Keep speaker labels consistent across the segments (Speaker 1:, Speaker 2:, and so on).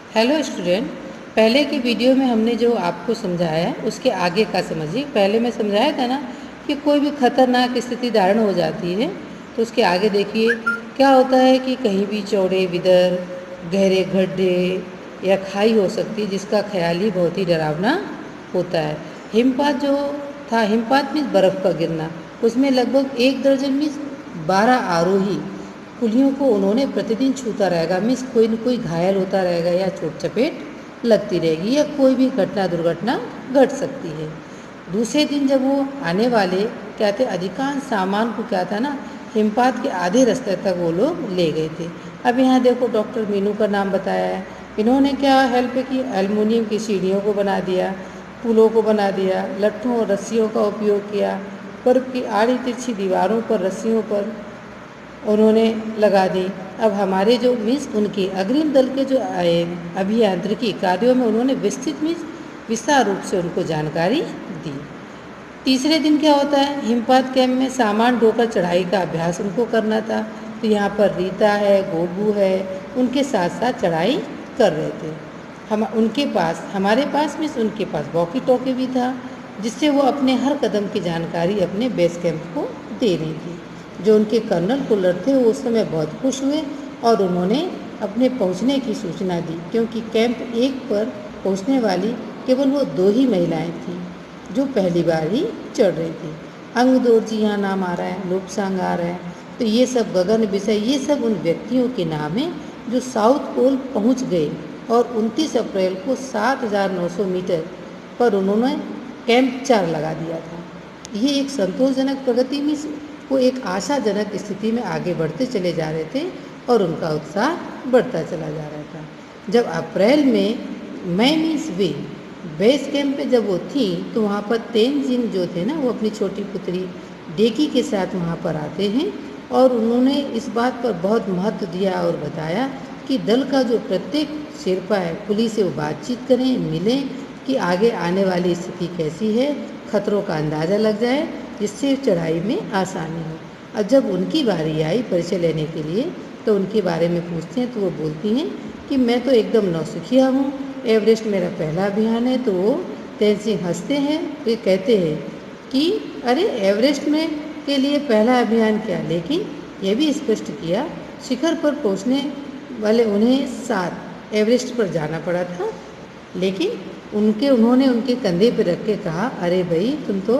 Speaker 1: Hello student. पहले की video में हमने जो आपको समझाया है उसके आगे का समझिए। पहले मैं समझाया था ना कि कोई भी खतरनाक स्थिति धारण हो जाती है तो उसके आगे देखिए क्या होता है कि कहीं भी चौड़े विदर, गहरे गड्ढे या खाई हो सकती है जिसका ख्याल ही बहुत ही डरावना होता है। हिमपात जो था, हिमपात मीन्स बर्फ़ का गिरना, उसमें लगभग 1 दर्जन मीन्स 12 आरोही पुलियों को उन्होंने प्रतिदिन छूता रहेगा। मीन्स कोई न कोई घायल होता रहेगा या चोट चपेट लगती रहेगी या कोई भी घटना दुर्घटना घट सकती है। दूसरे दिन जब वो आने वाले क्या थे, अधिकांश सामान को क्या था ना, हिमपात के आधे रास्ते तक वो लोग ले गए थे। अब यहाँ देखो डॉक्टर मीनू का नाम बताया है। इन्होंने क्या हेल्प की, एल्युमिनियम की सीढ़ियों को बना दिया, पुलों को बना दिया, लट्ठों और रस्सियों का उपयोग किया, बर्फ की आड़ी तिरछी दीवारों पर रस्सियों पर उन्होंने लगा दी। अब हमारे जो मीन्स उनके अग्रिम दल के जो आए अभियांत्रिकी कार्यों में उन्होंने विस्तृत मीन्स विस्तार रूप से उनको जानकारी दी। तीसरे दिन क्या होता है, हिमपात कैंप में सामान ढोकर चढ़ाई का अभ्यास उनको करना था। तो यहाँ पर रीता है, गोगू है, उनके साथ साथ चढ़ाई कर रहे थे। हम उनके पास, हमारे पास मीन्स उनके पास वॉकी टॉकी भी था जिससे वो अपने हर कदम की जानकारी अपने बेस कैंप को दे रही थी। जो उनके कर्नल कुलर थे वो उस समय बहुत खुश हुए और उन्होंने अपने पहुंचने की सूचना दी, क्योंकि कैंप 1 पर पहुंचने वाली केवल वो 2 ही महिलाएं थीं जो पहली बार ही चढ़ रही थी। अंगदोर जी यहाँ नाम आ रहा है, लोपसांग आ रहा है। तो ये सब गगन विषय, ये सब उन व्यक्तियों के नाम हैं जो साउथ पोल पहुंच गए और 29 अप्रैल को 7,900 मीटर पर उन्होंने कैंप 4 लगा दिया था। ये एक संतोषजनक प्रगति में वो एक आशाजनक स्थिति में आगे बढ़ते चले जा रहे थे और उनका उत्साह बढ़ता चला जा रहा था। जब अप्रैल में मई मीन्स वे बेस कैंप पे जब वो थी तो वहाँ पर तेनजिंग जो थे ना, वो अपनी छोटी पुत्री डेकी के साथ वहाँ पर आते हैं और उन्होंने इस बात पर बहुत महत्व दिया और बताया कि दल का जो प्रत्येक शेरपा है पुलिस से वो बातचीत करें, मिलें कि आगे आने वाली स्थिति कैसी है, खतरों का अंदाज़ा लग जाए जिससे चढ़ाई में आसानी हो। अब जब उनकी बारी आई परिचय लेने के लिए तो उनके बारे में पूछते हैं तो वो बोलती हैं कि मैं तो एकदम नौसिखिया हूँ, एवरेस्ट मेरा पहला अभियान है। तो वो तेनजिंग हंसते हैं, वे कहते हैं कि अरे एवरेस्ट में के लिए पहला अभियान क्या, लेकिन यह भी स्पष्ट किया शिखर पर पहुँचने वाले उन्हें 7 एवरेस्ट पर जाना पड़ा था, लेकिन उन्होंने उनके कंधे पर रख के कहा, अरे भाई तुम तो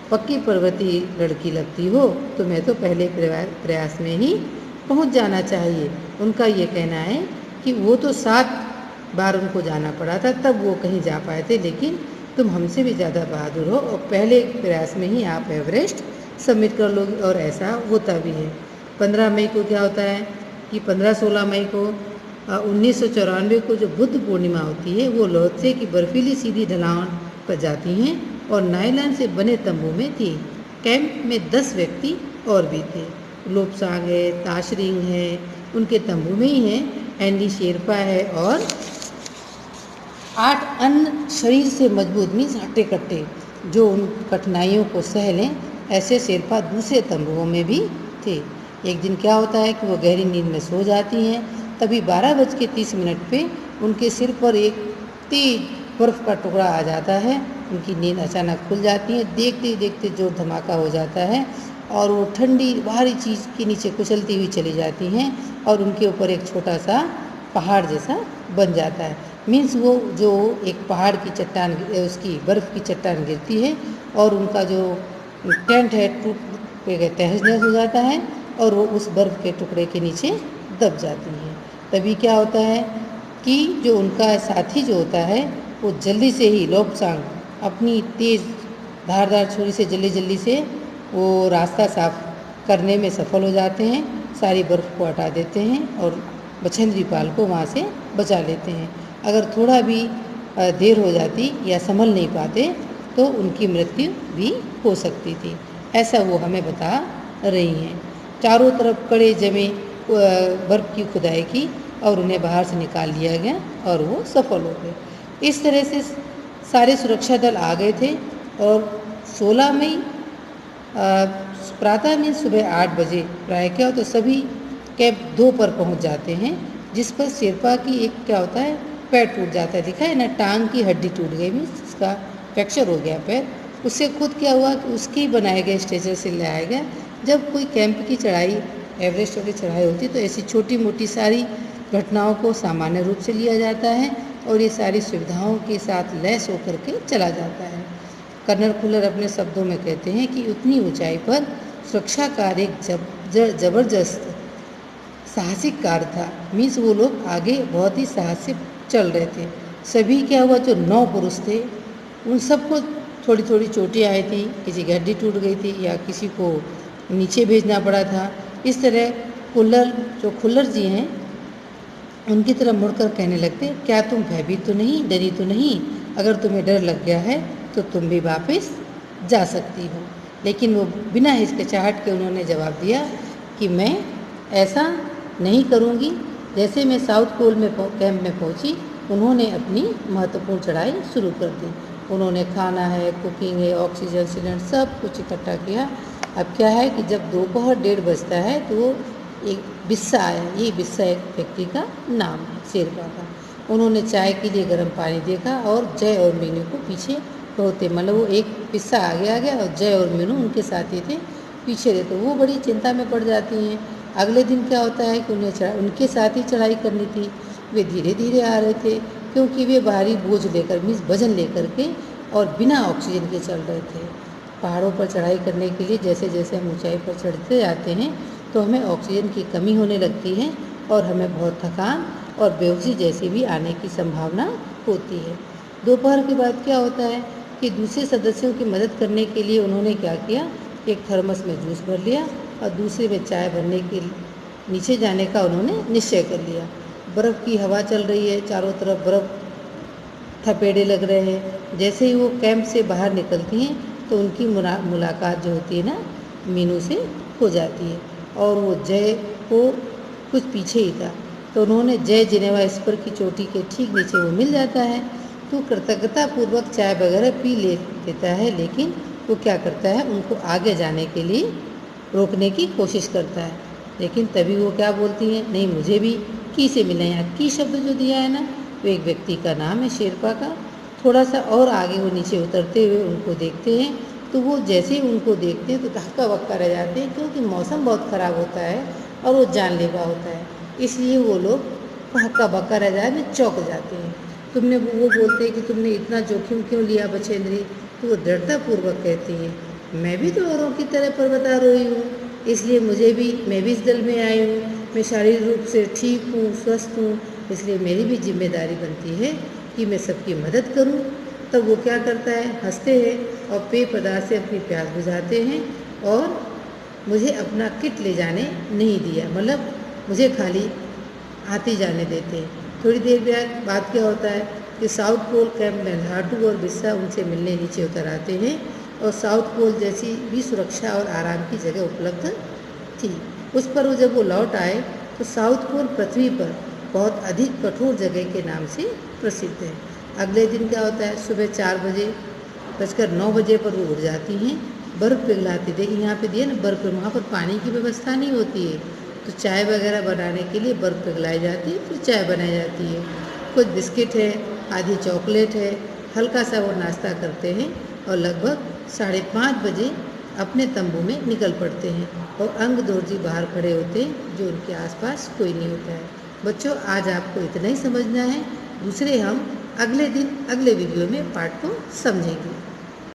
Speaker 1: पक्की पर्वती लड़की लगती हो, तुम्हें तो पहले प्रयास में ही पहुंच जाना चाहिए। उनका ये कहना है कि वो तो 7 बार उनको जाना पड़ा था तब वो कहीं जा पाए थे, लेकिन तुम हमसे भी ज़्यादा बहादुर हो और पहले प्रयास में ही आप एवरेस्ट सबमिट कर लोगे, और ऐसा होता भी है। 15 मई को क्या होता है कि 15-16 मई को 1994 को जो बुद्ध पूर्णिमा होती है वो लोत्से की बर्फीली सीधी ढलान पर जाती हैं और नायलॉन से बने तंबू में थी। कैंप में 10 व्यक्ति और भी थे। लोपसांग है, ताशरिंग है, उनके तंबू में ही हैं, एंडी शेरपा है और 8 अन्य शरीर से मजबूत मीन्स हट्टे कट्टे जो उन कठिनाइयों को सह लें, ऐसे शेरपा दूसरे तंबुओं में भी थे। एक दिन क्या होता है कि वो गहरी नींद में सो जाती हैं, तभी 12:30 पे उनके सिर पर एक तेज बर्फ़ का टुकड़ा आ जाता है। उनकी नींद अचानक खुल जाती है, देखते ही देखते जोर धमाका हो जाता है और वो ठंडी भारी चीज़ के नीचे कुचलती हुई चली जाती हैं और उनके ऊपर एक छोटा सा पहाड़ जैसा बन जाता है। मीन्स वो जो एक पहाड़ की चट्टान, उसकी बर्फ़ की चट्टान गिरती है और उनका जो टेंट है टूट पे तहस नहस हो जाता है और वो उस बर्फ़ के टुकड़े के नीचे दब जाती है। तभी क्या होता है कि जो उनका साथी जो होता है वो जल्दी से ही लोपसांग अपनी तेज़ धारदार छुरी से जल्दी जल्दी से वो रास्ता साफ करने में सफल हो जाते हैं, सारी बर्फ़ को हटा देते हैं और बछेंद्री पाल को वहाँ से बचा लेते हैं। अगर थोड़ा भी देर हो जाती या संभल नहीं पाते तो उनकी मृत्यु भी हो सकती थी, ऐसा वो हमें बता रही हैं। चारों तरफ कड़े जमे बर्फ़ की खुदाई की और उन्हें बाहर से निकाल लिया गया और वो सफल हो गए। इस तरह से सारे सुरक्षा दल आ गए थे और 16 मई प्रातः में सुबह 8 बजे प्राय क्या तो सभी कैंप 2 पर पहुंच जाते हैं, जिस पर शेरपा की एक क्या होता है पैर टूट जाता है, दिखा है ना, टांग की हड्डी टूट गई, मीन्स उसका फ्रैक्चर हो गया पैर। उससे खुद क्या हुआ कि उसके ही बनाए गए स्ट्रेचर से लाया गया। जब कोई कैंप की चढ़ाई, एवरेस्ट की चढ़ाई होती तो ऐसी छोटी मोटी सारी घटनाओं को सामान्य रूप से लिया जाता है और ये सारी सुविधाओं के साथ लैस होकर के चला जाता है। कर्नल फुलर अपने शब्दों में कहते हैं कि उतनी ऊंचाई पर सुरक्षा कार्य एक जबरदस्त साहसिक कार्य था। मीन्स वो लोग आगे बहुत ही साहस से चल रहे थे। सभी क्या हुआ, जो 9 पुरुष थे उन सबको थोड़ी थोड़ी चोटें आई थी, किसी की हड्डी टूट गई थी या किसी को नीचे भेजना पड़ा था। इस तरह खुल्लर जी हैं, उनकी तरफ मुड़कर कहने लगते, क्या तुम भयभीत तो नहीं, डरी तो नहीं? अगर तुम्हें डर लग गया है तो तुम भी वापस जा सकती हो। लेकिन वो बिना हिचकिचाहट के उन्होंने जवाब दिया कि मैं ऐसा नहीं करूँगी। जैसे मैं साउथ पोल में कैंप में पहुँची, उन्होंने अपनी महत्वपूर्ण चढ़ाई शुरू कर दी। उन्होंने खाना है, कुकिंग है, ऑक्सीजन सिलेंडर सब कुछ इकट्ठा किया। अब क्या है कि जब दोपहर 1:30 बजता है तो वो एक बिस्सा आया। ये बिस्सा एक व्यक्ति का नाम है, शेरपा का। उन्होंने चाय के लिए गर्म पानी देखा और जय और मीनू को पीछे होते, मतलब वो एक बिस्सा आगे आ गया और जय और मीनू उनके साथी थे पीछे रहे, तो वो बड़ी चिंता में पड़ जाती हैं। अगले दिन क्या होता है कि उनके साथ ही चढ़ाई करनी थी। वे धीरे धीरे आ रहे थे क्योंकि वे भारी बोझ लेकर, मीन्स वजन लेकर के और बिना ऑक्सीजन के चल रहे थे। पहाड़ों पर चढ़ाई करने के लिए जैसे जैसे हम ऊंचाई पर चढ़ते जाते हैं तो हमें ऑक्सीजन की कमी होने लगती है और हमें बहुत थकान और बेहोशी जैसी भी आने की संभावना होती है। दोपहर के बाद क्या होता है कि दूसरे सदस्यों की मदद करने के लिए उन्होंने क्या किया, एक थर्मस में जूस भर लिया और दूसरे में चाय भरने के नीचे जाने का उन्होंने निश्चय कर लिया। बर्फ़ की हवा चल रही है, चारों तरफ बर्फ़ थपेड़े लग रहे हैं। जैसे ही वो कैंप से बाहर निकलती हैं तो उनकी मुलाकात जो होती है ना मीनू से हो जाती है और वो जय को कुछ पीछे ही था, तो उन्होंने जय जिनेवा स्पर की चोटी के ठीक नीचे वो मिल जाता है। तो कृतज्ञतापूर्वक चाय वगैरह पी लेता है, लेकिन वो क्या करता है, उनको आगे जाने के लिए रोकने की कोशिश करता है। लेकिन तभी वो क्या बोलती हैं, नहीं मुझे भी की से मिलना है। यहाँ की शब्द जो दिया है ना, वो एक व्यक्ति का नाम है शेरपा का। थोड़ा सा और आगे वो नीचे उतरते हुए उनको देखते हैं, तो वो जैसे ही उनको देखते हैं तो हक्का बक्का रह जाते हैं क्योंकि मौसम बहुत ख़राब होता है और वो जानलेवा होता है, इसलिए वो लोग हक्का बक्का रह जाए में चौंक जाते हैं। वो बोलते हैं कि तुमने इतना जोखिम क्यों लिया बछेंद्री? तो वो दृढ़तापूर्वक कहती है, मैं भी तो औरों की तरह पर्वतारोही हूँ, इसलिए मैं भी इस दल में आई हूँ। मैं शारीरिक रूप से ठीक हूँ, स्वस्थ हूँ, इसलिए मेरी भी जिम्मेदारी बनती है कि मैं सबकी मदद करूँ। तब वो क्या करता है, हंसते हैं और पेय पदार्थ से अपनी प्यास बुझाते हैं और मुझे अपना किट ले जाने नहीं दिया, मतलब मुझे खाली आते जाने देते हैं। थोड़ी देर बाद क्या होता है कि साउथ पोल कैंप में धाटू और बिस्सा उनसे मिलने नीचे उतर आते हैं और साउथ पोल जैसी भी सुरक्षा और आराम की जगह उपलब्ध थी। उस पर जब वो लौट आए तो साउथ पोल पृथ्वी पर बहुत अधिक कठोर जगह के नाम से प्रसिद्ध है। अगले दिन क्या होता है, सुबह 4:09 पर वो उड़ जाती हैं, बर्फ़ पिघलाती। देखिए यहाँ पे दिए ना बर्फ़, वहाँ पर पानी की व्यवस्था नहीं होती है, तो चाय वगैरह बनाने के लिए बर्फ़ पिघलाई जाती है, फिर चाय बनाई जाती है। कुछ बिस्किट है, आधी चॉकलेट है, हल्का सा वो नाश्ता करते हैं और लगभग 5:30 बजे अपने तंबू में निकल पड़ते हैं और अंग दोर्जी बाहर खड़े होते हैं, जो उनके आसपास कोई नहीं होता है। बच्चों, आज आपको इतना ही समझना है, दूसरे हम अगले दिन अगले वीडियो में पार्ट को समझेंगे।